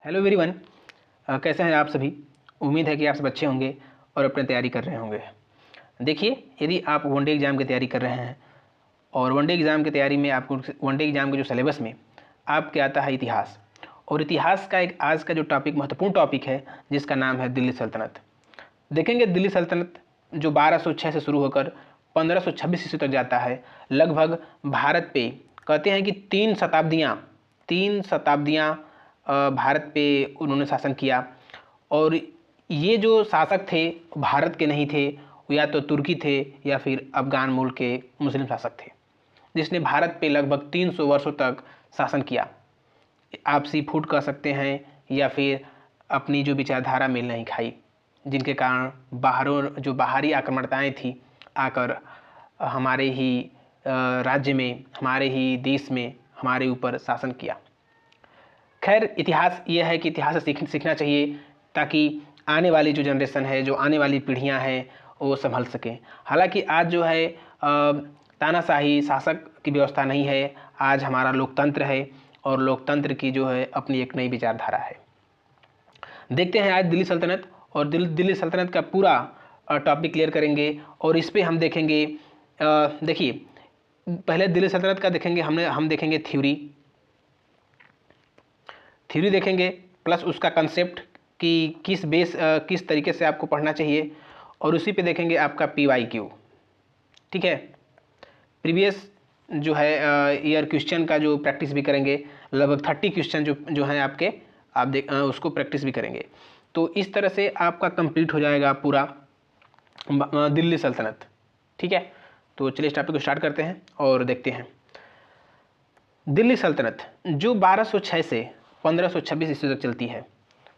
Hello everyone. कैसे हैं आप सभी। उम्मीद है कि आप सब अच्छे होंगे और अपनी तैयारी कर रहे होंगे। देखिए, यदि आप वनडे एग्ज़ाम की तैयारी कर रहे हैं और वनडे एग्ज़ाम की तैयारी में आपको वनडे एग्ज़ाम के जो सिलेबस में आपके आता है इतिहास, और इतिहास का एक आज का जो टॉपिक महत्वपूर्ण टॉपिक है जिसका नाम है दिल्ली सल्तनत। देखेंगे दिल्ली सल्तनत जो 1206 से शुरू होकर 1526 ईस्वी तक जाता है। लगभग भारत पे कहते हैं कि तीन शताब्दियाँ भारत पे उन्होंने शासन किया। और ये जो शासक थे भारत के नहीं थे, या तो तुर्की थे या फिर अफगान मूल के मुस्लिम शासक थे, जिसने भारत पे लगभग 300 वर्षों तक शासन किया। आपसी फूट कह सकते हैं या फिर अपनी जो विचारधारा मेल नहीं खाई, जिनके कारण जो बाहरी आक्रमणताएँ थी आकर हमारे ही राज्य में, हमारे ही देश में हमारे ऊपर शासन किया। खैर, इतिहास ये है कि इतिहास से सीखना चाहिए ताकि आने वाली जो जनरेशन है, जो आने वाली पीढ़ियां हैं, वो संभल सकें। हालांकि आज जो है तानाशाही शासक की व्यवस्था नहीं है, आज हमारा लोकतंत्र है और लोकतंत्र की जो है अपनी एक नई विचारधारा है। देखते हैं आज दिल्ली सल्तनत, और दिल्ली सल्तनत का पूरा टॉपिक क्लियर करेंगे और इस पर हम देखेंगे। देखिए, पहले दिल्ली सल्तनत का देखेंगे, हम देखेंगे थ्योरी देखेंगे, प्लस उसका कंसेप्ट कि किस तरीके से आपको पढ़ना चाहिए, और उसी पे देखेंगे आपका PYQ। ठीक है, प्रीवियस जो है ईयर क्वेश्चन का जो प्रैक्टिस भी करेंगे। लगभग 30 क्वेश्चन जो हैं आपके, आप उसको प्रैक्टिस भी करेंगे। तो इस तरह से आपका कंप्लीट हो जाएगा पूरा दिल्ली सल्तनत। ठीक है, तो चलिए इस टॉपिक को स्टार्ट करते हैं और देखते हैं। दिल्ली सल्तनत जो 1206 से 1526 ईस्वी तक चलती है,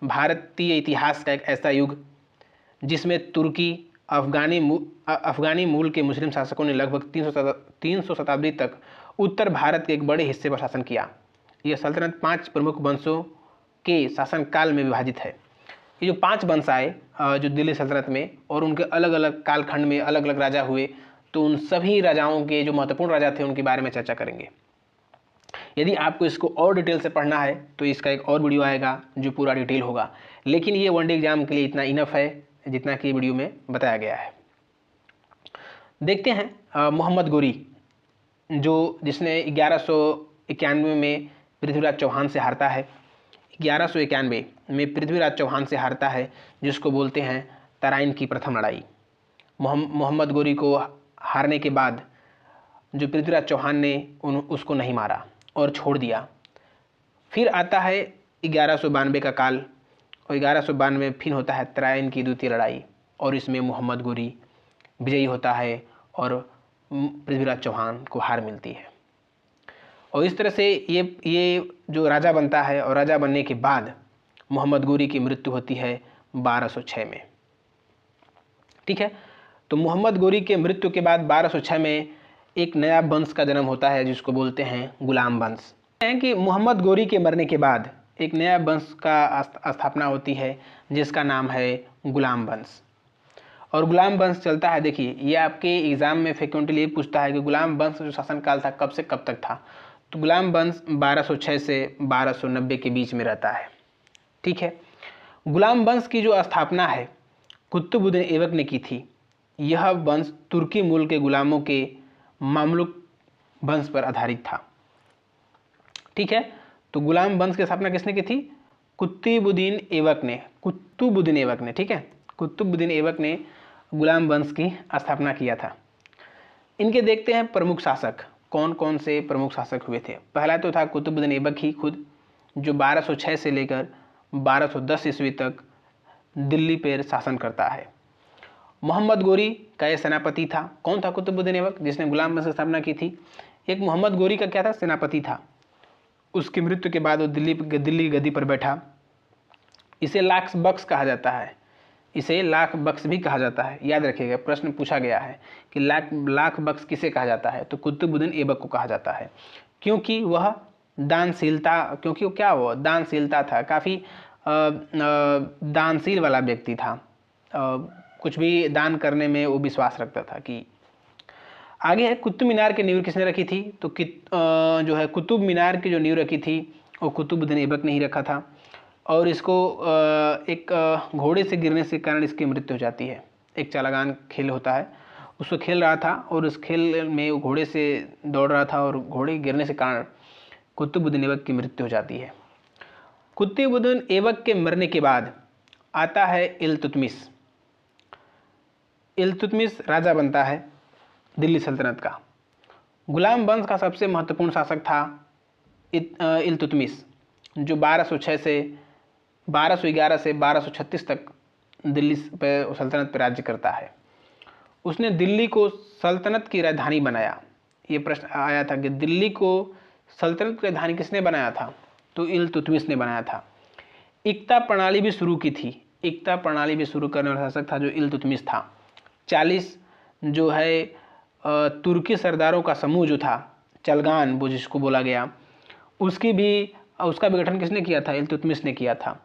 भारतीय इतिहास का एक ऐसा युग जिसमें तुर्की, अफगानी मूल के मुस्लिम शासकों ने लगभग 300 शताब्दी तक उत्तर भारत के एक बड़े हिस्से पर शासन किया। यह सल्तनत 5 प्रमुख वंशों के शासनकाल में विभाजित है। ये जो 5 वंश आए जो दिल्ली सल्तनत में, और उनके अलग अलग कालखंड में अलग अलग राजा हुए, तो उन सभी राजाओं के जो महत्वपूर्ण राजा थे उनके बारे में चर्चा करेंगे। यदि आपको इसको और डिटेल से पढ़ना है तो इसका एक और वीडियो आएगा जो पूरा डिटेल होगा, लेकिन ये वनडे एग्जाम के लिए इतना इनफ है जितना कि वीडियो में बताया गया है। देखते हैं मोहम्मद गोरी, जिसने 1191 में पृथ्वीराज चौहान से हारता है। 1191 में पृथ्वीराज चौहान से हारता है, जिसको बोलते हैं तराइन की प्रथम लड़ाई। मोहम्मद गोरी को हारने के बाद जो पृथ्वीराज चौहान ने उसको नहीं मारा और छोड़ दिया। फिर आता है 1192 का काल, और 1192 में फिर होता है तराइन की द्वितीय लड़ाई, और इसमें मोहम्मद गोरी विजयी होता है और पृथ्वीराज चौहान को हार मिलती है। और इस तरह से ये जो राजा बनता है, और राजा बनने के बाद मोहम्मद गोरी की मृत्यु होती है 1206 में। ठीक है, तो मोहम्मद गोरी के मृत्यु के बाद 1206 में एक नया वंश का जन्म होता है जिसको बोलते हैं गुलाम वंश। है कि मोहम्मद गोरी के मरने के बाद एक नया वंश का स्थापना होती है जिसका नाम है गुलाम वंश, और गुलाम वंश चलता है। देखिए, ये आपके एग्जाम में फ्रिक्वेंटली पूछता है कि गुलाम वंश जो शासनकाल था कब से कब तक था। तो गुलाम वंश 1206 से 1290 के बीच में रहता है। ठीक है, गुलाम वंश की जो स्थापना है कुतुबुद्दीन ऐबक ने की थी। यह वंश तुर्की मूल के गुलामों के मामलुक वंश पर आधारित था। ठीक है, तो गुलाम वंश की स्थापना किसने की थी? कुतुबुद्दीन ऐबक ने। ठीक है, कुतुबुद्दीन ऐबक ने गुलाम वंश की स्थापना किया था। इनके देखते हैं प्रमुख शासक, कौन कौन से प्रमुख शासक हुए थे। पहला तो था कुतुबुद्दीन ऐबक ही खुद, जो 1206 से लेकर 1210 ईस्वी तक दिल्ली पर शासन करता है। मोहम्मद गोरी का यह सेनापति था। कौन था कुतुबुद्दीन ऐबक जिसने गुलाम वंश की स्थापना की थी? एक मोहम्मद गोरी का क्या था, सेनापति था। उसकी मृत्यु के बाद वो दिल्ली गद्दी पर बैठा। इसे लाख बख्श कहा जाता है, इसे लाख बख्श भी कहा जाता है। याद रखिएगा, प्रश्न पूछा गया है कि लाख बख्श किसे कहा जाता है, तो कुतुबुद्दीन ऐबक को कहा जाता है, क्योंकि वह दानशीलता था, काफ़ी दानशील वाला व्यक्ति था। कुछ भी दान करने में वो विश्वास रखता था। कि आगे है कुतुब मीनार की नींव किसने रखी थी? तो जो है कुतुब मीनार की जो नींव रखी थी वो कुतुबुद्दीन ऐबक ने ही रखा था। और इसको एक घोड़े से गिरने के कारण इसकी मृत्यु हो जाती है। एक चालागान खेल होता है, उसको खेल रहा था और उस खेल में वो घोड़े से दौड़ रहा था और घोड़े गिरने के कारण कुतुबुद्दीन ऐबक की मृत्यु हो जाती है। कुतुबुद्दीन ऐबक के मरने के बाद आता है इल्तुतमिश। इल्तुतमिश राजा बनता है दिल्ली सल्तनत का। गुलाम वंश का सबसे महत्वपूर्ण शासक था इल्तुतमिश, जो 1211 से 1236 तक दिल्ली पर सल्तनत पर राज्य करता है। उसने दिल्ली को सल्तनत की राजधानी बनाया। ये प्रश्न आया था कि दिल्ली को सल्तनत की राजधानी किसने बनाया था, तो इल्तुतमिश ने बनाया था। इक्ता प्रणाली भी शुरू की थी। इक्ता प्रणाली भी शुरू करने वाला शासक था जो इल्तुतमिश था। 40 जो है तुर्की सरदारों का समूह जो था चलगान वो जिसको बोला गया, उसका भी गठन किसने किया था, इल्तुतमिश ने किया था।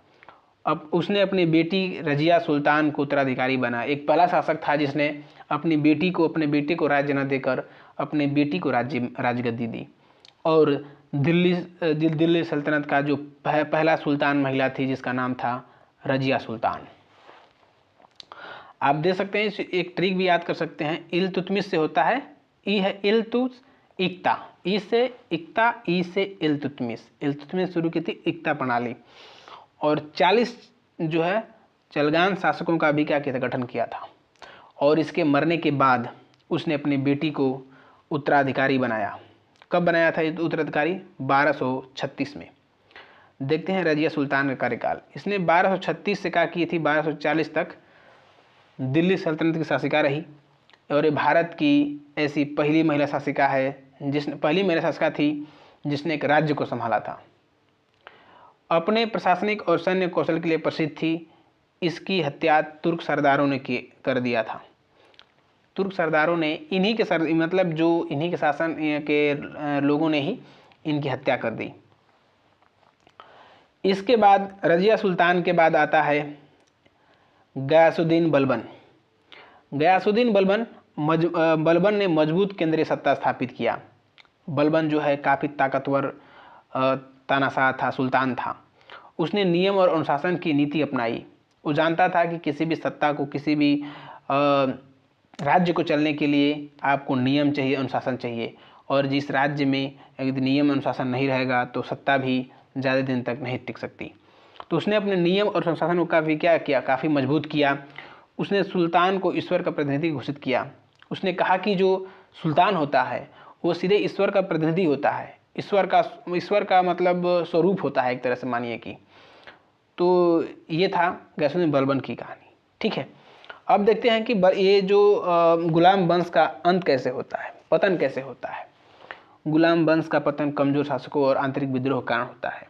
अब उसने अपनी बेटी रजिया सुल्तान को उत्तराधिकारी बनाया। एक पहला शासक था जिसने अपने बेटे को राज्य न देकर अपने बेटी को राजगद्दी दी। और दिल्ली सल्तनत का जो पहला सुल्तान महिला थी जिसका नाम था रजिया सुल्तान। आप देख सकते हैं, एक ट्रिक भी याद कर सकते हैं। इल्तुतमिश से होता है ई है इल्तुस इक्ता, ई से इक्ता, ई से इल्तुतमिश। इल्तुतमिश शुरू की थी इक्ता प्रणाली। और 40 जो है चलगान शासकों का भी क्या किया था, गठन किया था। और इसके मरने के बाद उसने अपनी बेटी को उत्तराधिकारी बनाया। कब बनाया था उत्तराधिकारी, 1236 में। देखते हैं रजिया सुल्तान का कार्यकाल। इसने 1236 से क्या की थी, 1240 तक दिल्ली सल्तनत की शासिका रही। और ये भारत की ऐसी पहली महिला शासिका है पहली महिला शासिका थी जिसने एक राज्य को संभाला था। अपने प्रशासनिक और सैन्य कौशल के लिए प्रसिद्ध थी। इसकी हत्या तुर्क सरदारों ने कर दिया था। तुर्क सरदारों ने इन्हीं के शासन के लोगों ने ही इनकी हत्या कर दी। इसके बाद रजिया सुल्तान के बाद आता है गयासुद्दीन बलबन। गयासुद्दीन बलबन ने मजबूत केंद्रीय सत्ता स्थापित किया। बलबन जो है काफ़ी ताकतवर तानाशाह था, सुल्तान था। उसने नियम और अनुशासन की नीति अपनाई। वो जानता था कि किसी भी सत्ता को, किसी भी राज्य को चलने के लिए आपको नियम चाहिए, अनुशासन चाहिए। और जिस राज्य में यदि नियम अनुशासन नहीं रहेगा तो सत्ता भी ज़्यादा दिन तक नहीं टिक सकती। तो उसने अपने नियम और अनुशासन को काफ़ी मजबूत किया। उसने सुल्तान को ईश्वर का प्रतिनिधि घोषित किया। उसने कहा कि जो सुल्तान होता है वो सीधे ईश्वर का प्रतिनिधि होता है। ईश्वर का मतलब स्वरूप होता है एक तरह से, मानिए कि। तो ये था गयासुद्दीन बलबन की कहानी। ठीक है, अब देखते हैं कि ये जो गुलाम वंश का अंत कैसे होता है, पतन कैसे होता है। गुलाम वंश का पतन कमजोर शासकों और आंतरिक विद्रोह के कारण होता है।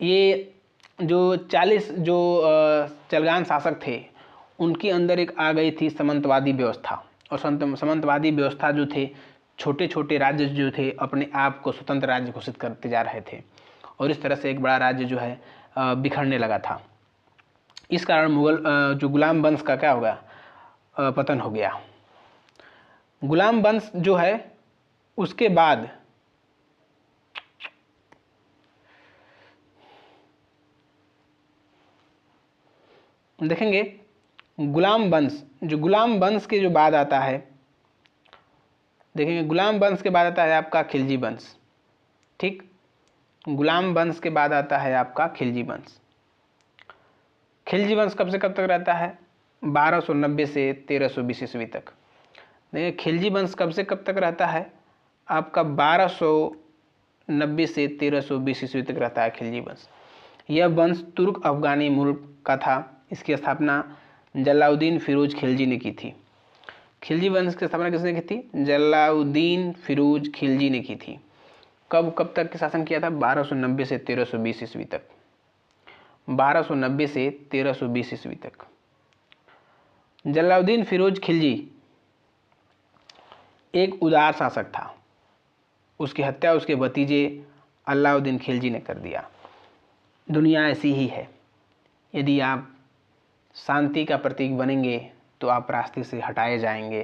ये जो 40 जो चलगान शासक थे उनके अंदर एक आ गई थी सामंतवादी व्यवस्था। और सामंतवादी व्यवस्था जो थे, छोटे छोटे राज्य जो थे अपने आप को स्वतंत्र राज्य घोषित करते जा रहे थे। और इस तरह से एक बड़ा राज्य जो है बिखरने लगा था। इस कारण जो गुलाम वंश का क्या हो गया, पतन हो गया। गुलाम वंश जो है उसके बाद देखेंगे गुलाम वंश के जो बाद आता है, देखेंगे गुलाम वंश के बाद आता है आपका खिलजी वंश। ठीक, गुलाम वंश के बाद आता है आपका खिलजी वंश। खिलजी वंश कब से कब तक रहता है, 1290 से 1320 ईस्वी तक। देखिए खिलजी वंश कब से कब तक रहता है आपका, 1290 से 1320 ईस्वी तक रहता है खिलजी वंश। यह वंश तुर्क अफगानी मूल का था। इसकी स्थापना जलालुद्दीन फिरोज खिलजी ने की थी। खिलजी वंश की स्थापना किसने की थी, जलालुद्दीन फिरोज खिलजी ने की थी। कब तक के शासन किया था, 1290 से 1320 ईस्वी तक। 1290 से 1320 ईस्वी तक। जलालुद्दीन फिरोज खिलजी एक उदार शासक था। उसकी हत्या उसके भतीजे अलाउद्दीन खिलजी ने कर दिया। दुनिया ऐसी ही है, यदि आप शांति का प्रतीक बनेंगे तो आप रास्ते से हटाए जाएंगे।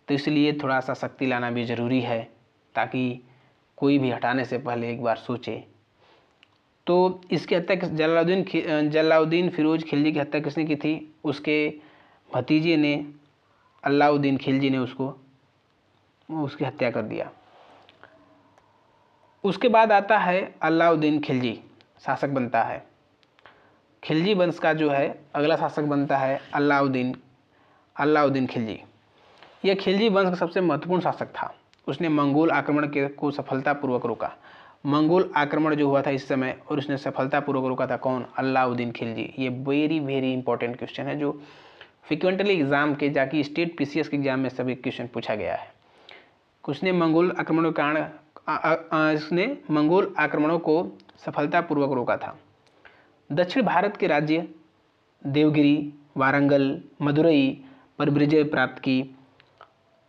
तो इसलिए थोड़ा सा शक्ति लाना भी ज़रूरी है, ताकि कोई भी हटाने से पहले एक बार सोचे। तो इसकी हत्या जलालुद्दीन फिरोज खिलजी की हत्या किसने की थी? उसके भतीजे ने, अलाउद्दीन खिलजी ने उसकी हत्या कर दिया। उसके बाद आता है अलाउद्दीन खिलजी, शासक बनता है। खिलजी वंश का जो है अगला शासक बनता है अलाउद्दीन खिलजी। यह खिलजी वंश का सबसे महत्वपूर्ण शासक था। उसने मंगोल आक्रमण को सफलतापूर्वक रोका। मंगोल आक्रमण जो हुआ था इस समय, और उसने सफलतापूर्वक रोका था कौन? अलाउद्दीन खिलजी। ये वेरी वेरी इंपॉर्टेंट क्वेश्चन है जो फ्रिक्वेंटली एग्जाम के जाके स्टेट पीसीएस के एग्जाम में सभी क्वेश्चन पूछा गया है। उसने मंगोल आक्रमणों के कारण इसने मंगोल आक्रमणों को सफलतापूर्वक रोका था। दक्षिण भारत के राज्य देवगिरी, वारंगल, मदुरई पर विजय प्राप्त की।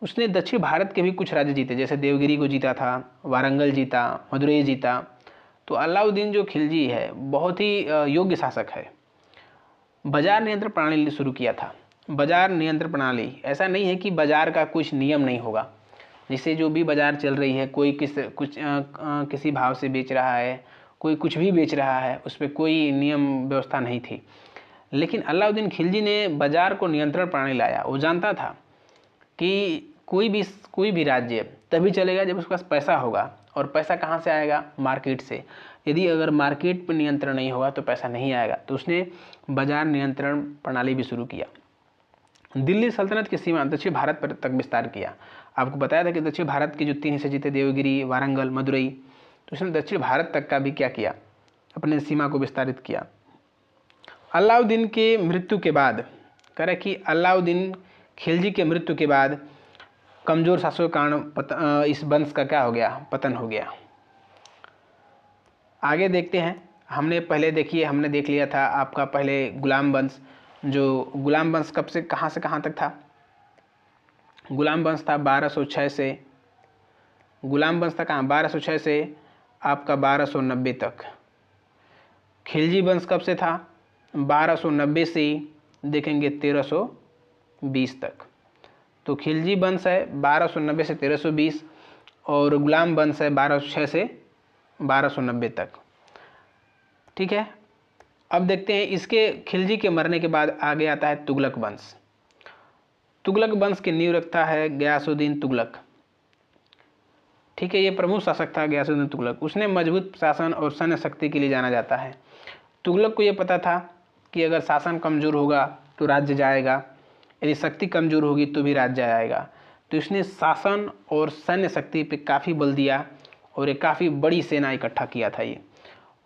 उसने दक्षिण भारत के भी कुछ राज्य जीते, जैसे देवगिरी को जीता था, वारंगल जीता, मदुरई जीता। तो अलाउद्दीन जो खिलजी है बहुत ही योग्य शासक है। बाजार नियंत्रण प्रणाली शुरू किया था। बाजार नियंत्रण प्रणाली, ऐसा नहीं है कि बाजार का कुछ नियम नहीं होगा, जिससे जो भी बाजार चल रही है, कोई किसी भाव से बेच रहा है, कोई कुछ भी बेच रहा है, उस पर कोई नियम व्यवस्था नहीं थी। लेकिन अलाउद्दीन खिलजी ने बाजार को नियंत्रण प्रणाली लाया। वो जानता था कि कोई भी राज्य तभी चलेगा जब उसके पास पैसा होगा, और पैसा कहाँ से आएगा? मार्केट से। यदि अगर मार्केट पर नियंत्रण नहीं होगा तो पैसा नहीं आएगा। तो उसने बाजार नियंत्रण प्रणाली भी शुरू किया। दिल्ली सल्तनत की सीमा दक्षिण भारत पर तक विस्तार किया। आपको बताया था कि दक्षिण भारत के जो 3 हिस्से जीते, देवगिरी, वारंगल, मदुरई, तो उसने दक्षिण भारत तक का भी क्या किया? अपने सीमा को विस्तारित किया। अलाउद्दीन के मृत्यु के बाद, कह रहे कि अलाउद्दीन खिलजी के मृत्यु के बाद कमजोर शासकों के कारण इस वंश का क्या हो गया? पतन हो गया। आगे देखते हैं। हमने देख लिया था आपका पहले गुलाम वंश। जो गुलाम वंश कब से कहाँ तक था? गुलाम वंश था 1206 से, गुलाम वंश था कहाँ? 1206 से आपका 1290 तक। खिलजी वंश कब से था? 1290 से देखेंगे 1320 तक। तो खिलजी वंश है 1290 से 1320, और गुलाम वंश है 1206 से 1290 तक। ठीक है। अब देखते हैं इसके खिलजी के मरने के बाद आगे आता है तुगलक वंश। तुगलक वंश की नींव रखता है गयासुद्दीन तुगलक। ठीक है, ये प्रमुख शासक था गयासुद्दीन तुगलक। उसने मजबूत शासन और सैन्य शक्ति के लिए जाना जाता है। तुगलक को ये पता था कि अगर शासन कमजोर होगा तो राज्य जाएगा, यदि शक्ति कमजोर होगी तो भी राज्य आएगा। तो इसने शासन और सैन्य शक्ति पे काफ़ी बल दिया, और एक काफ़ी बड़ी सेना इकट्ठा किया था ये।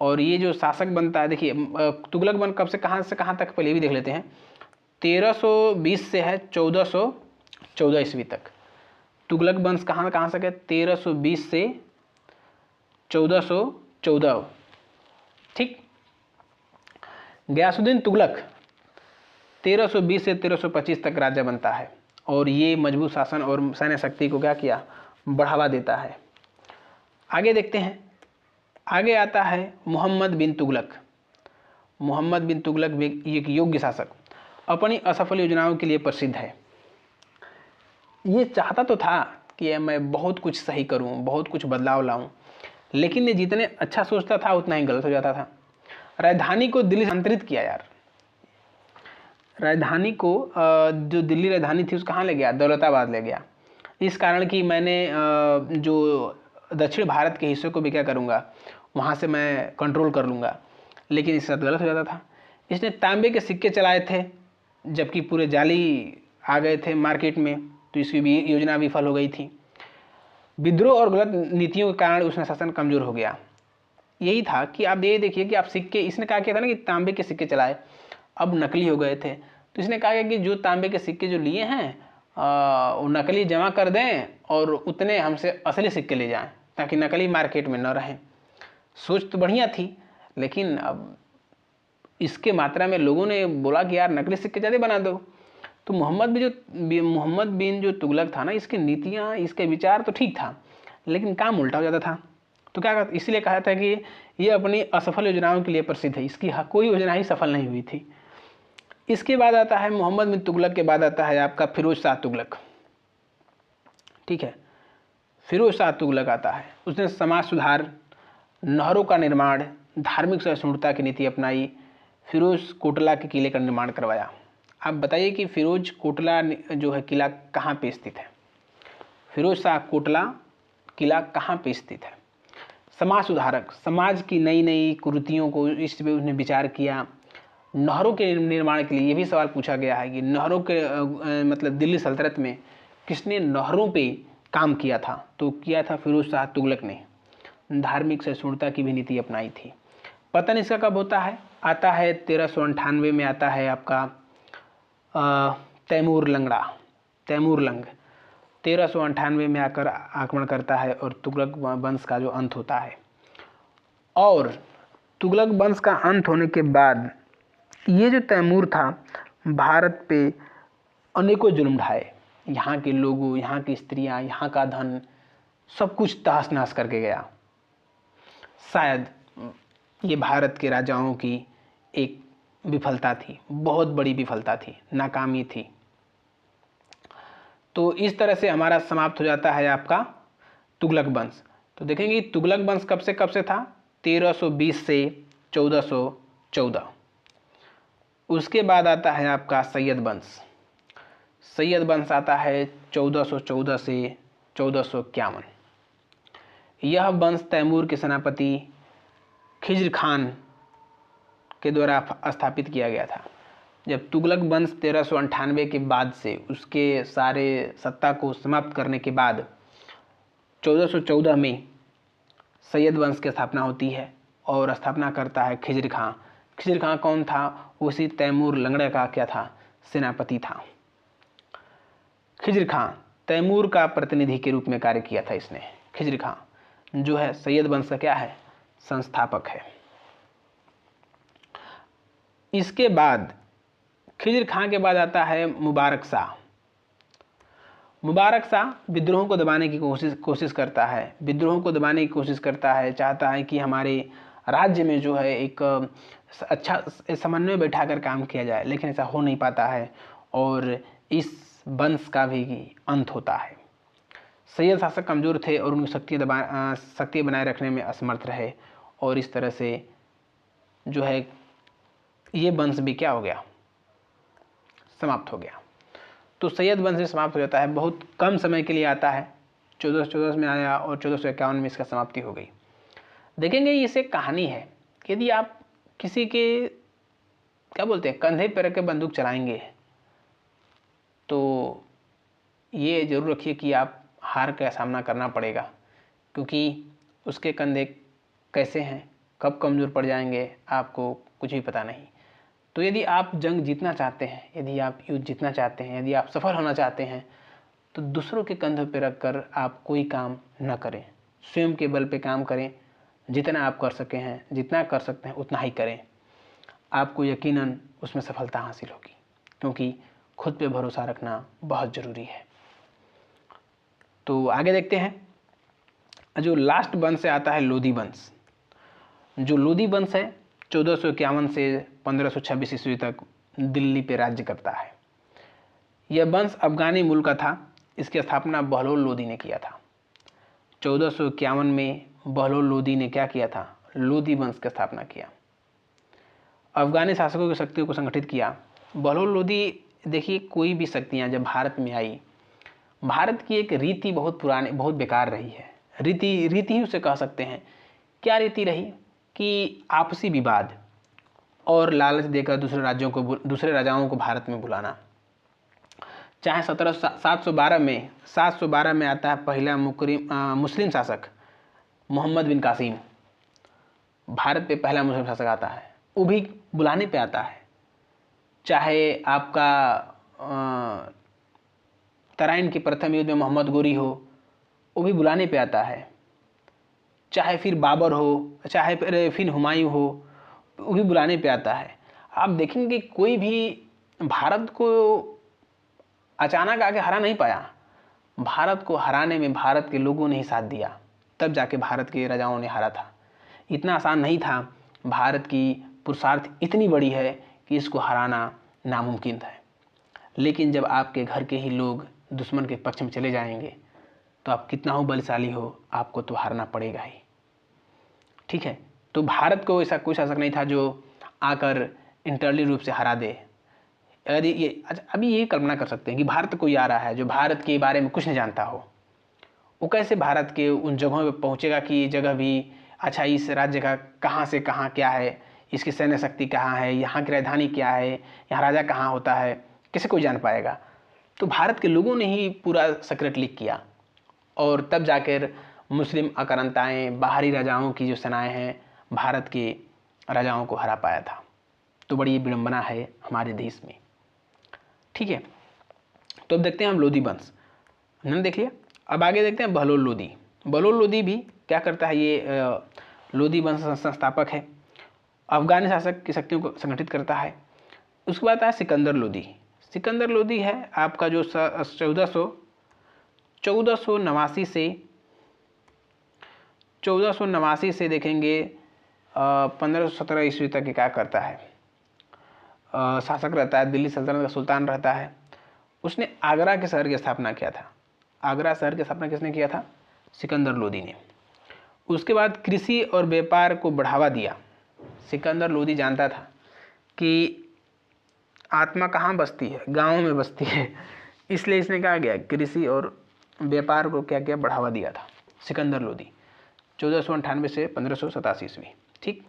और ये जो शासक बनता है, देखिए तुगलक वंश कब से कहाँ तक, पहले भी देख लेते हैं। 1320 से है 1414 ईस्वी तक। तुगलक वंश कहाँ से है? 1320 से 1414। ठीक। गयासुद्दीन तुगलक 1320 से 1325 तक राजा बनता है, और ये मजबूत शासन और सैन्य शक्ति को क्या किया? बढ़ावा देता है। आगे देखते हैं। आगे आता है मोहम्मद बिन तुगलक। मोहम्मद बिन तुगलक भी एक योग्य शासक, अपनी असफल योजनाओं के लिए प्रसिद्ध है। ये चाहता तो था कि मैं बहुत कुछ सही करूं, बहुत कुछ बदलाव लाऊं, लेकिन ये जितने अच्छा सोचता था उतना ही गलत हो जाता था। राजधानी को दिल्ली स्थानांतरित किया यार। राजधानी को जो दिल्ली राजधानी थी उसको कहाँ ले गया? दौलताबाद ले गया। इस कारण कि मैंने जो दक्षिण भारत के हिस्सों को भी क्या करूँगा, वहाँ से मैं कंट्रोल कर लूँगा, लेकिन इसके साथ गलत हो जाता था। इसने तांबे के सिक्के चलाए थे, जबकि पूरे जाली आ गए थे मार्केट में, तो इसकी भी योजना विफल हो गई थी। विद्रोह और गलत नीतियों के कारण उसका शासन कमजोर हो गया। यही था कि आप ये देखिए कि आप सिक्के, इसने कहा किया था ना कि तांबे के सिक्के चलाए, अब नकली हो गए थे, तो इसने कहा कि जो तांबे के सिक्के जो लिए हैं वो नकली जमा कर दें और उतने हमसे असली सिक्के ले जाएं, ताकि नकली मार्केट में न रहें। सोच तो बढ़िया थी, लेकिन अब इसके मात्रा में लोगों ने बोला कि यार नकली सिक्के ज़्यादा बना दो। तो मोहम्मद बिन जो तुगलक था ना, इसकी नीतियाँ, इसके विचार तो ठीक था, लेकिन काम उल्टा हो जाता था। तो क्या इसलिए कहा था कि ये अपनी असफल योजनाओं के लिए प्रसिद्ध है, इसकी कोई योजना ही सफल नहीं हुई थी। इसके बाद आता है मोहम्मद बिन तुगलक के बाद आता है आपका फिरोज शाह तुगलक। ठीक है, फिरोज शाह तुगलक आता है। उसने समाज सुधार, नहरों का निर्माण, धार्मिक सहिष्णुता की नीति अपनाई, फिरोज कोटला के किले का निर्माण करवाया। आप बताइए कि फिरोज कोटला जो है किला कहाँ पे स्थित है? फिरोज शाह कोटला किला कहाँ पे स्थित है? समाज सुधारक, समाज की नई नई कुरीतियों को इस पे उसने विचार किया। नहरों के निर्माण के लिए ये भी सवाल पूछा गया है कि नहरों के मतलब दिल्ली सल्तनत में किसने नहरों पे काम किया था? तो किया था फिरोज शाह तुगलक ने। धार्मिक सहिष्णुता की भी नीति अपनाई थी। पतन इसका कब होता है? आता है 1398 में आता है आपका तैमूर लंग 1398 में आकर आक्रमण करता है और तुगलक वंश का जो अंत होता है। और तुगलक वंश का अंत होने के बाद ये जो तैमूर था भारत पे अनेकों जुल्म ढाए। यहाँ के लोगों, यहाँ की स्त्रियाँ, यहाँ का धन सब कुछ तहस नहस करके गया। शायद ये भारत के राजाओं की एक विफलता थी, बहुत बड़ी विफलता थी, नाकामी थी। तो इस तरह से हमारा समाप्त हो जाता है आपका तुगलक वंश। तो देखेंगे तुगलक वंश कब से था? 1320 से 1414। उसके बाद आता है आपका सैयद वंश। सैयद वंश आता है 1414 से 1451। यह वंश तैमूर के सेनापति खिज्र खान के द्वारा स्थापित किया गया था। जब तुगलक वंश 1398 के बाद से उसके सारे सत्ता को समाप्त करने के बाद 1414 में सैयद वंश की स्थापना होती है और स्थापना करता है खिज्र खां। खिज्र खां कौन था? उसी तैमूर लंगड़े का क्या था? सेनापति था। खिज्र खां तैमूर का प्रतिनिधि के रूप में कार्य किया था इसने। खिज्र खां जो है सैयद वंश का क्या है? संस्थापक है। इसके बाद खिज्र खां के बाद आता है मुबारक शाह। मुबारक शाह विद्रोह को दबाने की कोशिश करता है। विद्रोह को दबाने की कोशिश करता है, चाहता है कि हमारे राज्य में जो है एक अच्छा समन्वय बैठाकर काम किया जाए, लेकिन ऐसा हो नहीं पाता है और इस वंश का भी अंत होता है। सैयद शासक कमज़ोर थे और उनकी शक्ति बनाए रखने में असमर्थ रहे और इस तरह से जो है ये वंश भी क्या हो गया? समाप्त हो गया। तो सैयद वंश भी समाप्त हो जाता है। बहुत कम समय के लिए आता है, 1414 में आया और 1451 में इसका समाप्ति हो गई। देखेंगे इसे कहानी है कि यदि आप किसी के क्या बोलते हैं कंधे पर रख के बंदूक चलाएंगे तो ये जरूर रखिए कि आप हार का सामना करना पड़ेगा, क्योंकि उसके कंधे कैसे हैं, कब कमज़ोर पड़ जाएंगे आपको कुछ भी पता नहीं। तो यदि आप जंग जीतना चाहते हैं, यदि आप युद्ध जीतना चाहते हैं, यदि आप सफल होना चाहते हैं तो दूसरों के कंधों पर रखकर आप कोई काम न करें, स्वयं के बल पे काम करें। जितना आप कर सके हैं, जितना कर सकते हैं उतना ही करें। आपको यकीनन उसमें सफलता हासिल होगी, क्योंकि खुद पे भरोसा रखना बहुत ज़रूरी है। तो आगे देखते हैं। जो लास्ट वंश से आता है लोधी वंश। जो लोधी वंश है 1451 से 1526 ईस्वी तक दिल्ली पे राज्य करता है। यह वंश अफगानी मूल का था। इसकी स्थापना बहलोल लोधी ने किया था। 1451 में बहलोल लोधी ने क्या किया था? लोधी वंश की स्थापना किया। अफगानी शासकों की शक्तियों को संगठित किया। बहलोल लोधी, देखिए कोई भी शक्तियाँ जब भारत में आई, भारत की एक रीति बहुत पुरानी, बहुत बेकार रही है। रीति ही उसे कह सकते हैं। क्या रीति रही? कि आपसी विवाद और लालच देकर दूसरे राजाओं को भारत में बुलाना। चाहे 712 में आता है पहला मुस्लिम शासक मोहम्मद बिन कासिम। भारत पे पहला मुस्लिम शासक आता है, वो भी बुलाने पे आता है। चाहे आपका तराइन के प्रथम युद्ध में मोहम्मद गोरी हो, वो भी बुलाने पे आता है। चाहे फिर बाबर हो, चाहे फिर हुमायूं हो, वो भी बुलाने पे आता है। आप देखेंगे कोई भी भारत को अचानक आके हरा नहीं पाया। भारत को हराने में भारत के लोगों ने ही साथ दिया, तब जाके भारत के राजाओं ने हारा था। इतना आसान नहीं था। भारत की पुरुषार्थ इतनी बड़ी है कि इसको हराना नामुमकिन है। लेकिन जब आपके घर के ही लोग दुश्मन के पक्ष में चले जाएंगे तो आप कितना हो बलशाली हो, आपको तो हारना पड़ेगा ही। ठीक है, तो भारत को ऐसा कोई शासक नहीं था जो आकर इंटरनली रूप से हरा दे। यदि ये अच्छा, अभी ये कल्पना कर सकते हैं कि भारत कोई आ रहा है जो भारत के बारे में कुछ नहीं जानता हो, वो कैसे भारत के उन जगहों पर पहुंचेगा कि ये जगह भी, अच्छा इस राज्य का कहाँ से कहाँ क्या है, इसकी सैन्य शक्ति कहाँ है, यहाँ की राजधानी क्या है, यहाँ राजा कहाँ होता है, कैसे कोई जान पाएगा। तो भारत के लोगों ने ही पूरा सीक्रेट लीक किया और तब जाकर मुस्लिम आक्रांताएँ, बाहरी राजाओं की जो सेनाएँ हैं, भारत के राजाओं को हरा पाया था। तो बड़ी विडंबना है हमारे देश में। ठीक है, तो अब देखते हैं हम लोधी वंश, हमने देख लिया। अब आगे देखते हैं बहलोल लोधी। बहलोल लोधी भी क्या करता है, ये लोधी वंश संस्थापक है, अफगानी शासक की शक्तियों को संगठित करता है। उसके बाद आता है सिकंदर लोधी। सिकंदर लोधी है आपका जो 1489 से देखेंगे 1517 ईस्वी तक क्या करता है, शासक रहता है, दिल्ली सल्तनत का सुल्तान रहता है। उसने आगरा के शहर की स्थापना किया था। आगरा शहर की स्थापना किसने किया था? सिकंदर लोधी ने। उसके बाद कृषि और व्यापार को बढ़ावा दिया। सिकंदर लोधी जानता था कि आत्मा कहाँ बसती है, गाँव में बसती है, इसलिए इसने कहा गया कृषि और व्यापार को क्या किया, बढ़ावा दिया था सिकंदर लोधी 1498 से 1587 ईस्वी। ठीक,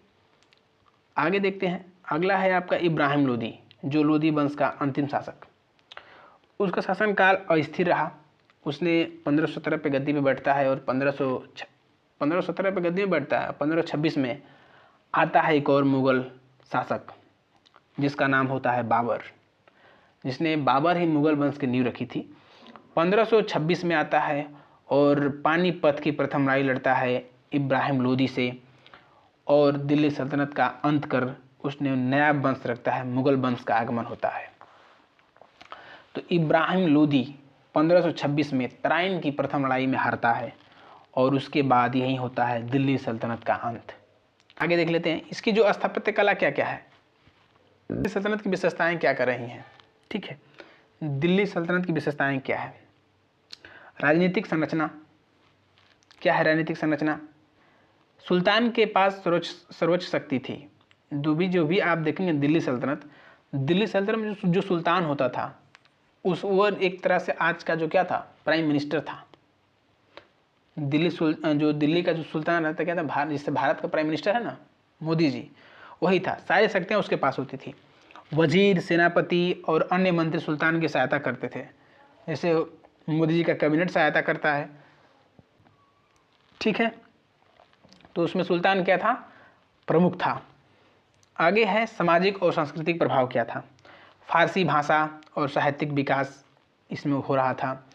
आगे देखते हैं। अगला है आपका इब्राहिम लोधी, जो लोधी वंश का अंतिम शासक। उसका शासनकाल अस्थिर रहा। उसने 1517 पे गद्दी पे बैठता है और 1517 पे गद्दी में बैठता है। 1526 में आता है एक और मुगल शासक जिसका नाम होता है बाबर, जिसने बाबर ही मुगल वंश की नींव रखी थी। 1526 में आता है और पानीपत की प्रथम लड़ाई लड़ता है इब्राहिम लोधी से और दिल्ली सल्तनत का अंत कर उसने नया वंश रखता है, मुगल वंश का आगमन होता है। तो इब्राहिम लोधी 1526 में तराइन की प्रथम लड़ाई में हारता है और उसके बाद यही होता है दिल्ली सल्तनत का अंत। आगे देख लेते हैं इसकी जो स्थापत्य कला क्या क्या है, दिल्ली सल्तनत की विशेषताएं क्या कर रही हैं। ठीक है, दिल्ली सल्तनत की विशेषताएं क्या है। राजनीतिक संरचना क्या है, राजनीतिक संरचना सुल्तान के पास सर्वोच्च शक्ति थी। जो भी आप देखेंगे दिल्ली सल्तनत में जो सुल्तान होता था उस वो एक तरह से आज का जो क्या था, प्राइम मिनिस्टर था। जो दिल्ली का जो सुल्तान रहता क्या था, जिससे भारत का प्राइम मिनिस्टर है ना, मोदी जी, वही था। सारी शक्तियाँ उसके पास होती थी। वजीर, सेनापति और अन्य मंत्री सुल्तान की सहायता करते थे, जैसे मोदी जी का कैबिनेट सहायता करता है। ठीक है, तो उसमें सुल्तान क्या था, प्रमुख था। आगे है सामाजिक और सांस्कृतिक प्रभाव क्या था। फारसी भाषा और साहित्यिक विकास इसमें हो रहा था।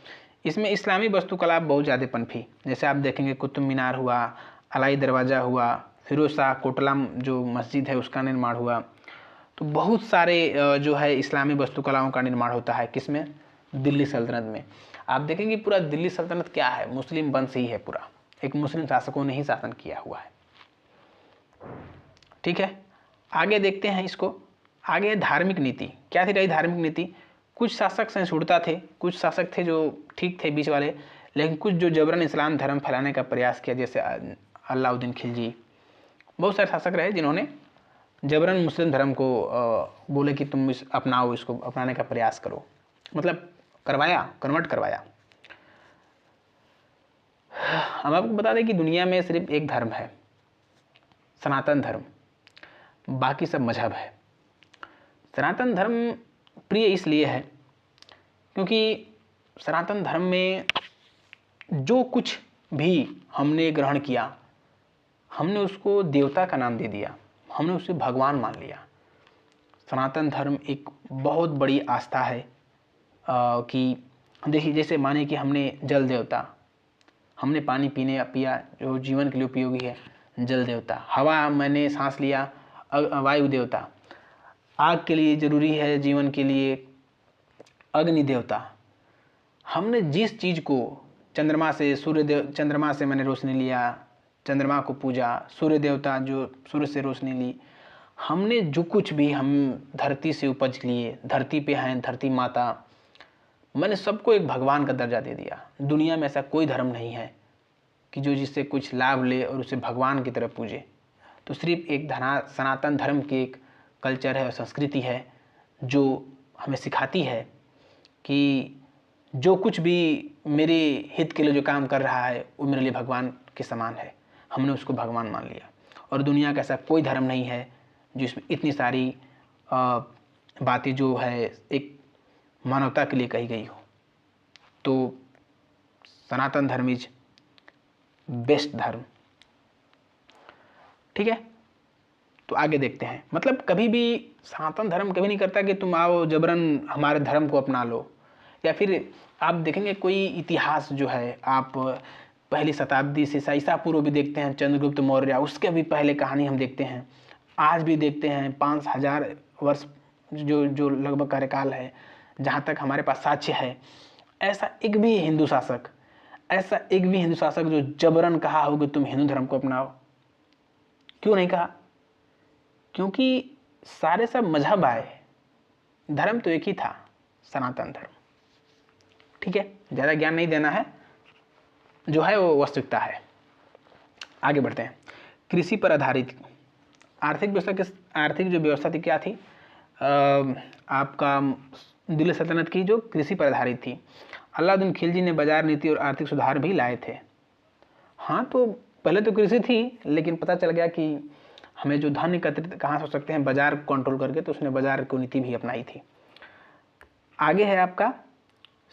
इसमें इस्लामी वास्तुकला बहुत ज़्यादा पनपी, जैसे आप देखेंगे कुतुब मीनार हुआ, अलाई दरवाज़ा हुआ, फिरोज शाह कोटला जो मस्जिद है उसका निर्माण हुआ। तो बहुत सारे जो है इस्लामी वास्तुकलाओं का निर्माण होता है किसमें, दिल्ली सल्तनत में। आप देखेंगे पूरा दिल्ली सल्तनत क्या है, मुस्लिम वंश ही है पूरा, एक मुस्लिम शासकों ने ही शासन किया हुआ है। ठीक है, आगे देखते हैं इसको। आगे धार्मिक नीति क्या थी रही, धार्मिक नीति कुछ शासक सहिष्णुता थे, कुछ शासक थे जो ठीक थे बीच वाले, लेकिन कुछ जो जबरन इस्लाम धर्म फैलाने का प्रयास किया, जैसे अलाउद्दीन खिलजी। बहुत सारे शासक रहे जिन्होंने जबरन मुस्लिम धर्म को बोले कि तुम अपनाओ, इसको अपनाने का प्रयास करो, मतलब करवाया, कन्वर्ट करवाया। हम आपको बता दें कि दुनिया में सिर्फ एक धर्म है, सनातन धर्म, बाकी सब मजहब है। सनातन धर्म प्रिय इसलिए है क्योंकि सनातन धर्म में जो कुछ भी हमने ग्रहण किया, हमने उसको देवता का नाम दे दिया, हमने उसे भगवान मान लिया। सनातन धर्म एक बहुत बड़ी आस्था है कि देखिए, जैसे माने कि हमने जल देवता, हमने पानी पिया जो जीवन के लिए उपयोगी है, जल देवता। हवा मैंने सांस लिया, वायु देवता। आग के लिए जरूरी है जीवन के लिए, अग्नि देवता। हमने जिस चीज़ को चंद्रमा से मैंने रोशनी लिया, चंद्रमा को पूजा, सूर्य देवता जो सूर्य से रोशनी ली। हमने जो कुछ भी हम धरती से उपज लिए, धरती पे हैं, धरती माता, मैंने सबको एक भगवान का दर्जा दे दिया। दुनिया में ऐसा कोई धर्म नहीं है कि जो जिससे कुछ लाभ ले और उसे भगवान की तरह पूजे। तो सिर्फ एक सनातन धर्म की एक कल्चर है और संस्कृति है जो हमें सिखाती है कि जो कुछ भी मेरे हित के लिए जो काम कर रहा है वो मेरे लिए भगवान के समान है। हमने उसको भगवान मान लिया और दुनिया का ऐसा कोई धर्म नहीं है जिसमें इतनी सारी बातें जो है एक मानवता के लिए कही गई हो। तो सनातन धर्म इज बेस्ट धर्म। ठीक है, तो आगे देखते हैं। मतलब कभी भी सनातन धर्म कभी नहीं करता कि तुम आओ जबरन हमारे धर्म को अपना लो, या फिर आप देखेंगे कोई इतिहास जो है आप पहली शताब्दी से ईसा पूर्व भी देखते हैं, चंद्रगुप्त मौर्य, उसके भी पहले कहानी हम देखते हैं, आज भी देखते हैं। 5000 वर्ष जो लगभग कार्यकाल है, जहाँ तक हमारे पास साक्ष्य है, ऐसा एक भी हिंदू शासक जो जबरन कहा हो कि तुम हिंदू धर्म को अपनाओ, क्यों नहीं कहा? क्योंकि सारे सब मजहब आए, धर्म तो एक ही था, सनातन धर्म। ठीक है, ज़्यादा ज्ञान नहीं देना है, जो है वो वास्तविकता है। आगे बढ़ते हैं। कृषि पर आधारित आर्थिक जो व्यवस्था थी क्या थी? आपका दिल्ली सल्तनत की जो कृषि पर आधारित थी। अलाउद्दीन खिलजी ने बाजार नीति और आर्थिक सुधार भी लाए थे। हाँ, तो पहले तो कृषि थी, लेकिन पता चल गया कि हमें जो धन एकत्रित कहाँ से हो सकते हैं, बाजार कंट्रोल करके, तो उसने बाजार की नीति भी अपनाई थी। आगे है आपका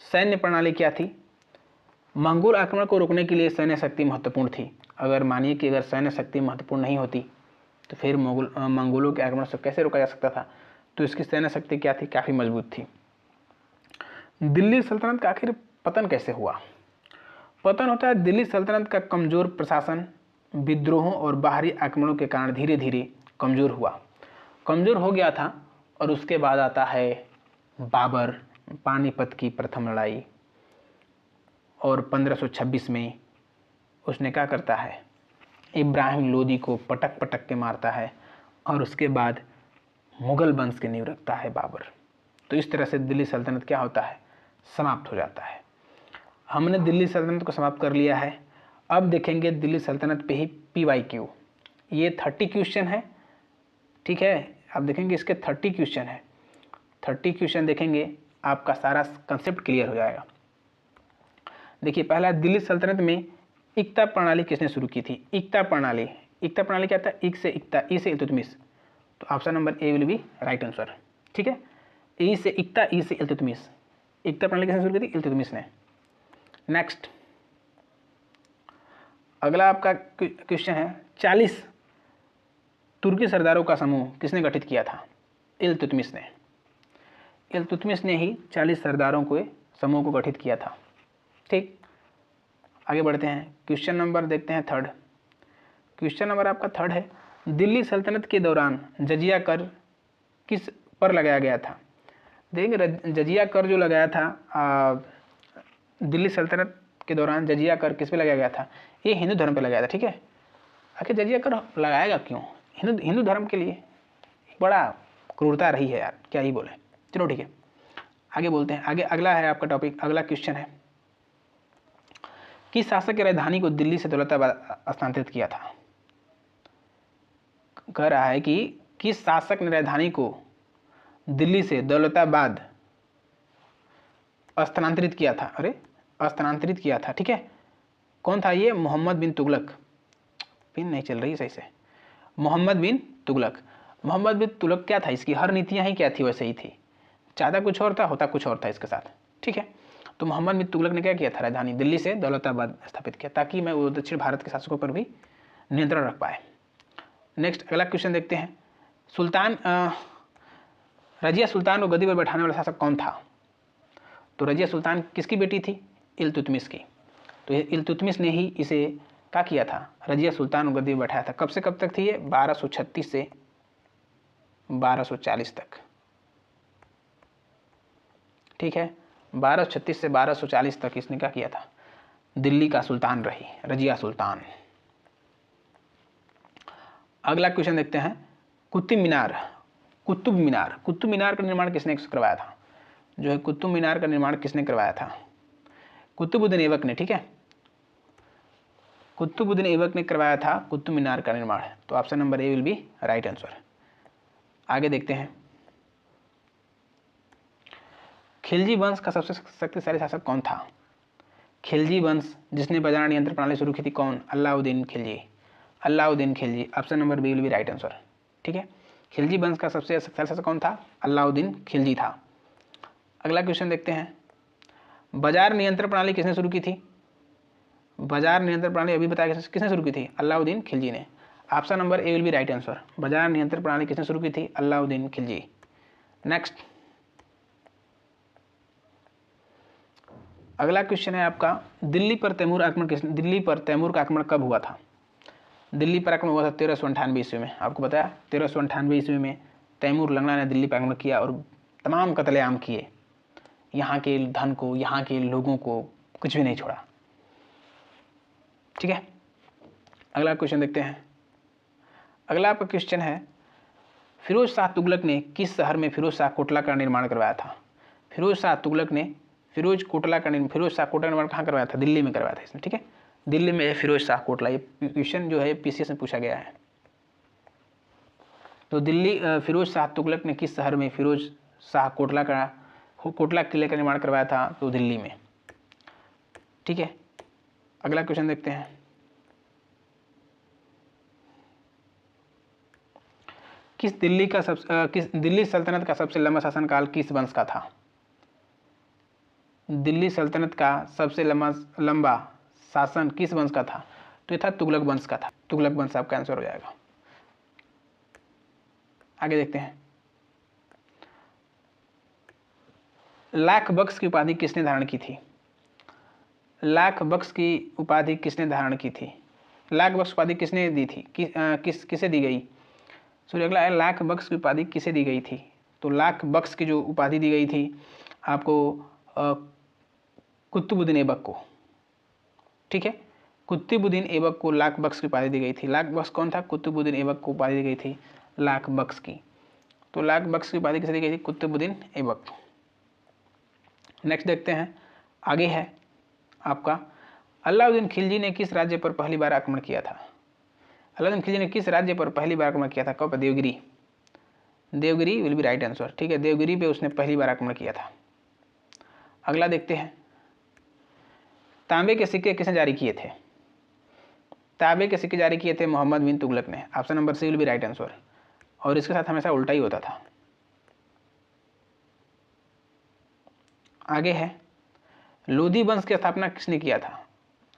सैन्य प्रणाली क्या थी? मंगोल आक्रमण को रोकने के लिए सैन्य शक्ति महत्वपूर्ण थी। अगर मानिए कि अगर सैन्य शक्ति महत्वपूर्ण नहीं होती तो फिर मंगोलों के आक्रमण से कैसे रोका जा सकता था? तो इसकी सैन्य शक्ति क्या थी? काफ़ी मजबूत थी। दिल्ली सल्तनत का आखिर पतन कैसे हुआ? पतन होता है दिल्ली सल्तनत का कमज़ोर प्रशासन, विद्रोहों और बाहरी आक्रमणों के कारण धीरे धीरे कमज़ोर हो गया था। और उसके बाद आता है बाबर, पानीपत की प्रथम लड़ाई, और 1526 में उसने क्या करता है, इब्राहिम लोदी को पटक पटक के मारता है, और उसके बाद मुगल वंश की नींव रखता है बाबर। तो इस तरह से दिल्ली सल्तनत क्या होता है, समाप्त हो जाता है। हमने दिल्ली सल्तनत को समाप्त कर लिया है। अब देखेंगे दिल्ली सल्तनत पे ही PYQ। ये 30 क्वेश्चन है। ठीक है, आप देखेंगे इसके 30 क्वेश्चन है। 30 क्वेश्चन देखेंगे, आपका सारा कंसेप्ट क्लियर हो जाएगा। देखिए, पहला, दिल्ली सल्तनत में इक्ता प्रणाली किसने शुरू की थी? इक्ता प्रणाली क्या था? इक से इक्ता, ई से इल्तुतमिश। तो option number A will be right answer. ठीक है, ई से इक्ता, ई से इल्तुतमिश। इक्ता प्रणाली किसने शुरू की थी? इल्तुतमिश ने। नेक्स्ट, अगला आपका क्वेश्चन है, 40 तुर्की सरदारों का समूह किसने गठित किया था? इल्तुतमिश ने। इल्तुतमिश ने ही 40 सरदारों के समूह को गठित किया था। ठीक, आगे बढ़ते हैं। क्वेश्चन नंबर देखते हैं थर्ड। क्वेश्चन नंबर आपका थर्ड है, दिल्ली सल्तनत के दौरान जजिया कर किस पर लगाया गया था? देखेंगे जजिया कर जो लगाया था दिल्ली सल्तनत के दौरान, जजिया कर किस पे लगाया गया था? ये हिंदू धर्म पे लगाया था। ठीक है, आखिर जजिया कर लगाएगा क्यों? हिंदू धर्म के लिए बड़ा क्रूरता रही है यार, क्या ही बोले। चलो ठीक है, आगे बोलते हैं। आगे अगला है आपका टॉपिक, अगला क्वेश्चन है, किस शासक की राजधानी को दिल्ली से दौलताबाद स्थानांतरित किया था? कह रहा है कि किस शासक ने राजधानी को दिल्ली से दौलताबाद स्थानांतरित किया था? स्थानांतरित किया था। ठीक है, कौन था ये? मोहम्मद बिन तुगलक। पिन नहीं चल रही सही से। मोहम्मद बिन तुगलक क्या था? इसकी हर नीतियां ही क्या थी? वैसे ही थी, ज़्यादा कुछ और था, होता कुछ और था इसके साथ। ठीक है, तो मोहम्मद बिन तुगलक ने क्या किया था? राजधानी दिल्ली से दौलताबाद स्थापित किया, ताकि मैं वो दक्षिण भारत के शासकों पर भी नियंत्रण रख पाए। नेक्स्ट, अगला क्वेश्चन देखते हैं। रजिया सुल्तान को गद्दी पर बैठाने वाला शासक कौन था? तो रजिया सुल्तान किसकी बेटी थी? इल्तुतमिश की। तो इल्तुतमिश ने ही इसे क्या किया था? रजिया सुल्तान को गद्दी पर बैठाया था। कब से कब तक थी ये? 1236 से 1240 तक। ठीक है, 1236 से 1240 तक इसने क्या किया था? दिल्ली का सुल्तान रही रजिया सुल्तान। अगला क्वेश्चन देखते हैं, कुतुब मीनार का निर्माण किसने करवाया था? जो है कुतुब मीनार का निर्माण किसने करवाया था? कुतुबुद्दीन ऐबक ने। ठीक है, कुतुबुद्दीन ऐबक ने करवाया था कुतुब मीनार का निर्माण। तो option number A will be right answer. आगे देखते हैं, खिलजी वंश का सबसे शक्तिशाली शासक कौन था? खिलजी वंश जिसने बाजार नियंत्रण प्रणाली शुरू की थी, कौन? Alauddin Khilji. Alauddin Khilji, option number B will be right answer. ठीक है, खिलजी वंश का सबसे शक्तिशाली शासक कौन था? अलाउद्दीन खिलजी था। अगला क्वेश्चन देखते हैं, बाजार नियंत्रण प्रणाली किसने शुरू की थी? बाजार नियंत्रण प्रणाली अभी बताया किसने शुरू की थी? अलाउद्दीन खिलजी ने। Option number A will be right answer. बाजार नियंत्रण प्रणाली किसने शुरू की थी? अलाउद्दीन खिलजी। नेक्स्ट, अगला क्वेश्चन है आपका, दिल्ली पर तैमूर का आक्रमण कब हुआ था? दिल्ली पर आक्रमण हुआ था 1398 ईस्वी में। आपको बताया 1398 ईस्वी में तैमूर लंगड़ा ने दिल्ली पर आक्रमण किया और तमाम कत्लेआम किए। यहाँ के धन को, यहाँ के लोगों को कुछ भी नहीं छोड़ा। ठीक है, अगला क्वेश्चन देखते हैं। अगला आपका क्वेश्चन है, फिरोज शाह तुगलक ने किस शहर में फिरोज शाह कोटला का निर्माण करवाया था? फिरोज शाह तुगलक ने फिरोज शाह कोटला का निर्माण कहाँ करवाया था? दिल्ली में करवाया था इसने। ठीक है, दिल्ली में फिरोज शाह कोटला। ये क्वेश्चन जो है पीसीएस में पूछा गया है। तो दिल्ली फिरोज शाह तुगलक ने किस शहर में फिरोज शाह कोटला किले का निर्माण करवाया था? तो दिल्ली में। ठीक है, अगला क्वेश्चन देखते हैं, किस दिल्ली सल्तनत का सबसे लंबा शासनकाल किस वंश का था? दिल्ली सल्तनत का सबसे लंबा शासन किस वंश का था? तो ये था तुगलक वंश का था। तुगलक वंश आपका आंसर हो जाएगा। आगे देखते हैं, लाख बख्श की उपाधि किसने धारण की थी? लाख बख्श की उपाधि किसने धारण की थी? लाख बख्श उपाधि किसने दी थी? किसे दी गई? सॉरी, अगला है, लाख बख्श की उपाधि किसे दी गई थी? तो लाख बख्श की जो उपाधि दी गई थी आपको कुतुबुद्दीन ऐबक को। ठीक है, कुतुबुद्दीन ऐबक को लाख बख्श की उपाधि दी गई थी। लाख बख्श कौन था? कुतुबुद्दीन ऐबक को उपाधि दी गई थी लाख बख्श की। तो लाख बख्श की उपाधि किसे दी गई थी? कुतुबुद्दीन ऐबक। नेक्स्ट देखते हैं, आगे है आपका, अलाउद्दीन खिलजी ने किस राज्य पर पहली बार आक्रमण किया था? अलाउद्दीन खिलजी ने किस राज्य पर पहली बार आक्रमण किया था? कब? Devagiri. Devagiri will be right answer. ठीक है, देवगिरी पे उसने पहली बार आक्रमण किया था। अगला देखते हैं, तांबे के सिक्के किसने जारी किए थे? तांबे के सिक्के जारी किए थे मोहम्मद बिन तुगलक ने। Option number C will be right answer. और इसके साथ हमेशा उल्टा ही होता था। आगे है, लोधी वंश की स्थापना किसने किया था?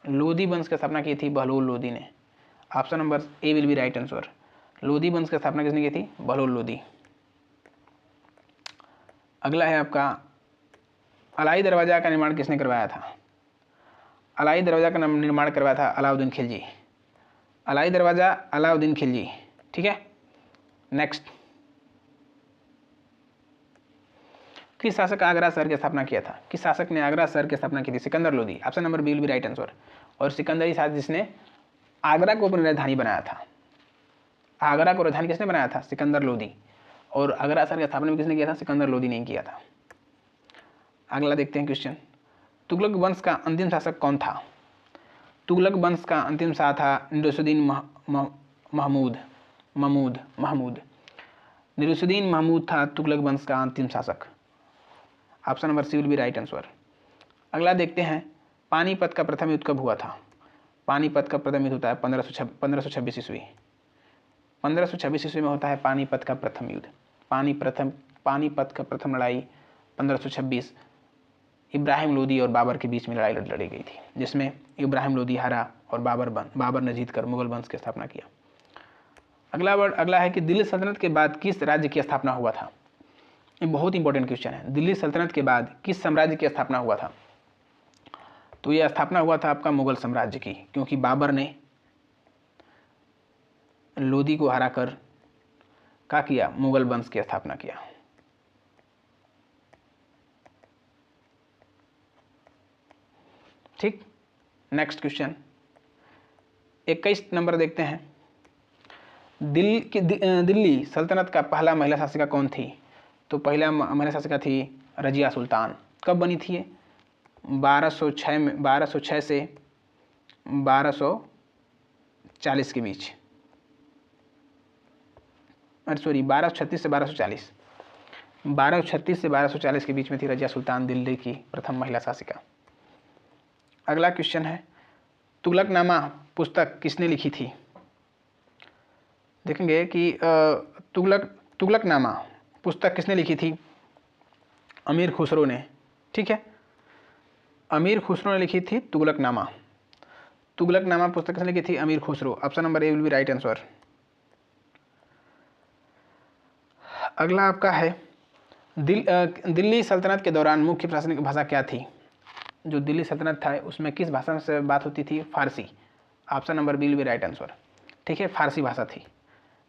लोधी वंश की स्थापना की थी बहलोल लोधी ने। Option number A will be right answer. Lodhi वंश की स्थापना किसने की थी? बहलोल लोधी। अगला है आपका, अलाई दरवाजा का निर्माण किसने करवाया था? अलाई दरवाजा का निर्माण करवाया था अलाउद्दीन खिलजी। अलाई दरवाजा अलाउद्दीन खिलजी। ठीक है, नेक्स्ट, किस शासक आगरा शहर की स्थापना किया था? किस शासक ने आगरा शहर की स्थापना की थी? Sikandar Lodi. Option number B will be right answer. और सिकंदरी शासक जिसने आगरा को अपनी राजधानी बनाया था। आगरा को राजधानी किसने बनाया था? सिकंदर लोधी। और आगरा शहर की स्थापना भी किसने किया था? सिकंदर लोधी ने किया था। अगला देखते हैं क्वेश्चन, तुगलक वंश का अंतिम शासक कौन था? तुगलक वंश का अंतिम शासक था नसीरुद्दीन महमूद। नसीरुद्दीन महमूद था तुगलक वंश का अंतिम शासक। Option number C will be right answer. अगला देखते हैं, पानीपत का प्रथम युद्ध कब हुआ था? पानीपत का प्रथम युद्ध होता है 1526 ईस्वी। 1526 ईस्वी में होता है पानीपत का प्रथम युद्ध। पानीपत का प्रथम लड़ाई 1526 इब्राहिम लोदी और बाबर के बीच में लड़ाई लड़ी गई थी, जिसमें इब्राहिम लोदी हारा और बाबर ने जीतकर मुगल वंश की स्थापना किया। अगला है कि दिल्ली सल्तनत के बाद किस राज्य की स्थापना हुआ था? ये बहुत इंपॉर्टेंट क्वेश्चन है। दिल्ली सल्तनत के बाद किस साम्राज्य की स्थापना हुआ था? तो यह स्थापना हुआ था आपका मुगल साम्राज्य की, क्योंकि बाबर ने लोदी को हराकर क्या किया? मुगल वंश की स्थापना किया। ठीक, नेक्स्ट क्वेश्चन 21 नंबर देखते हैं, दिल्ली सल्तनत का पहला महिला शासिका कौन थी? तो पहला महिला शासिका थी रजिया सुल्तान। कब बनी थी ये? 1206 से 1200 1240 के बीच, अरे सॉरी 1236 से 1240, 1236 से 1240 के बीच में थी रजिया सुल्तान, दिल्ली की प्रथम महिला शासिका। अगला क्वेश्चन है, तुगलकनामा पुस्तक किसने लिखी थी? देखेंगे कि तुगलकनामा पुस्तक किसने लिखी थी? अमीर खुसरो ने। ठीक है, अमीर खुसरो ने लिखी थी तुगलकनामा। तुगलकनामा पुस्तक किसने लिखी थी? अमीर Khusro. Option number A will be right answer. अगला आपका है, दिल्ली सल्तनत के दौरान मुख्य प्रशासनिक भाषा क्या थी? जो दिल्ली सल्तनत था उसमें किस भाषा से बात होती थी? Farsi. Option number B will be right answer. ठीक है, फारसी भाषा थी।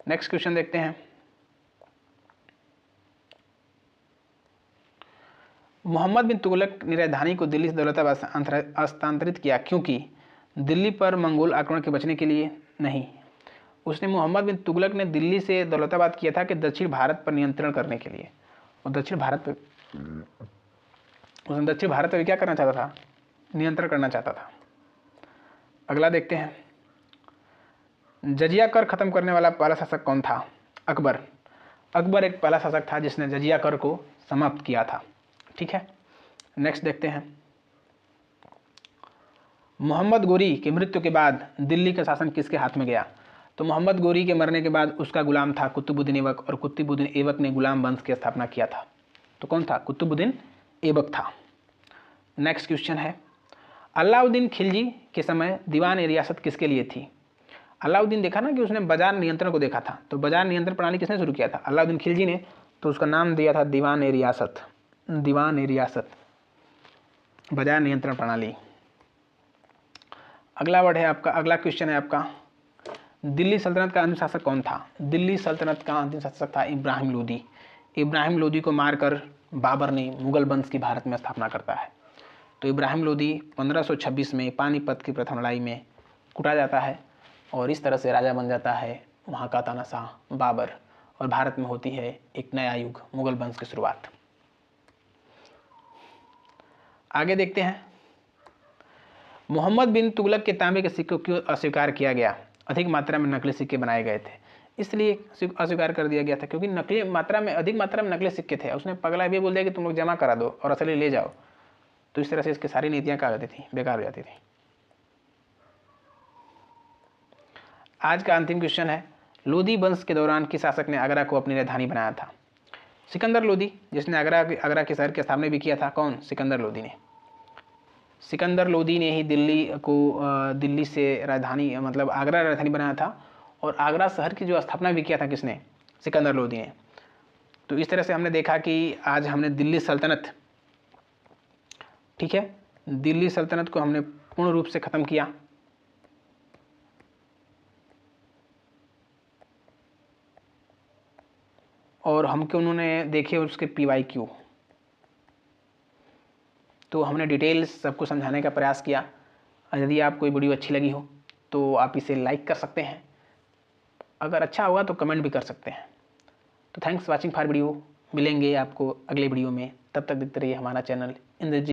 नेक्स्ट क्वेश्चन देखते हैं, मोहम्मद बिन तुगलक ने राजधानी को दिल्ली से दौलताबाद स्थानांतरित किया क्योंकि दिल्ली पर मंगोल आक्रमण के बचने के लिए नहीं। उसने मोहम्मद बिन तुगलक ने दिल्ली से दौलताबाद किया था कि दक्षिण भारत पर नियंत्रण करने के लिए, और दक्षिण भारत पे क्या करना चाहता था? नियंत्रण करना चाहता था। अगला देखते हैं, जजिया कर खत्म करने वाला पहला शासक कौन था? अकबर। अकबर एक पहला शासक था जिसने जजिया कर को समाप्त किया था। ठीक है, नेक्स्ट देखते हैं, मोहम्मद गोरी की मृत्यु के बाद दिल्ली का शासन किसके हाथ में गया? तो मोहम्मद गोरी के मरने के बाद उसका गुलाम था कुतुबुद्दीन ऐबक, और कुतुबुद्दीन ऐबक ने गुलाम वंश की स्थापना किया था। तो कौन था? कुतुबुद्दीन ऐबक था। नेक्स्ट क्वेश्चन है, अलाउद्दीन खिलजी के समय दीवान ए रियासत किसके लिए थी? अलाउद्दीन देखा ना कि उसने बाजार नियंत्रण को देखा था, तो बाजार नियंत्रण प्रणाली किसने शुरू किया था? अलाउद्दीन खिलजी ने। तो उसका नाम दिया था दीवान ए रियासत। दीवान ए रियासत, बाजार नियंत्रण प्रणाली। अगला वर्ड है आपका, अगला क्वेश्चन है आपका, दिल्ली सल्तनत का अंतिम शासक कौन था? दिल्ली सल्तनत का अंतिम शासक था इब्राहिम लोदी। इब्राहिम लोदी को मारकर बाबर ने मुगल वंश की भारत में स्थापना करता है। तो इब्राहिम लोदी 1526 में पानीपत की प्रथम लड़ाई में कुटा जाता है और इस तरह से राजा बन जाता है वहाँ का तानाशाह बाबर, और भारत में होती है एक नया युग, मुगल वंश की शुरुआत। आगे देखते हैं, मोहम्मद बिन तुगलक के तांबे के सिक्कों क्यों अस्वीकार किया गया? अधिक मात्रा में नकली सिक्के बनाए गए थे, इसलिए अस्वीकार कर दिया गया था, क्योंकि अधिक मात्रा में नकली सिक्के थे। उसने पगला भी बोल दिया कि तुम लोग जमा करा दो और असली ले जाओ। तो इस तरह से इसकी सारी नीतियां क्या हो जाती थी? बेकार हो जाती थी। आज का अंतिम क्वेश्चन है, लोदी वंश के दौरान किस शासक ने आगरा को अपनी राजधानी बनाया था? सिकंदर लोदी, जिसने आगरा के शहर की स्थापना भी किया था। कौन? सिकंदर लोदी ने। सिकंदर लोदी ने ही दिल्ली से राजधानी, मतलब आगरा राजधानी बनाया था, और आगरा शहर की जो स्थापना भी किया था किसने? सिकंदर लोदी ने। तो इस तरह से हमने देखा कि आज हमने दिल्ली सल्तनत, ठीक है, दिल्ली सल्तनत को हमने पूर्ण रूप से खत्म किया। और हमको उन्होंने देखे उसके PYQ, तो हमने डिटेल्स सबको समझाने का प्रयास किया। यदि आपको ये वीडियो अच्छी लगी हो तो आप इसे लाइक कर सकते हैं, अगर अच्छा होगा तो कमेंट भी कर सकते हैं। तो थैंक्स वॉचिंग फॉर वीडियो। मिलेंगे आपको अगले वीडियो में, तब तक देखते रहिए हमारा चैनल इंद्रजीत।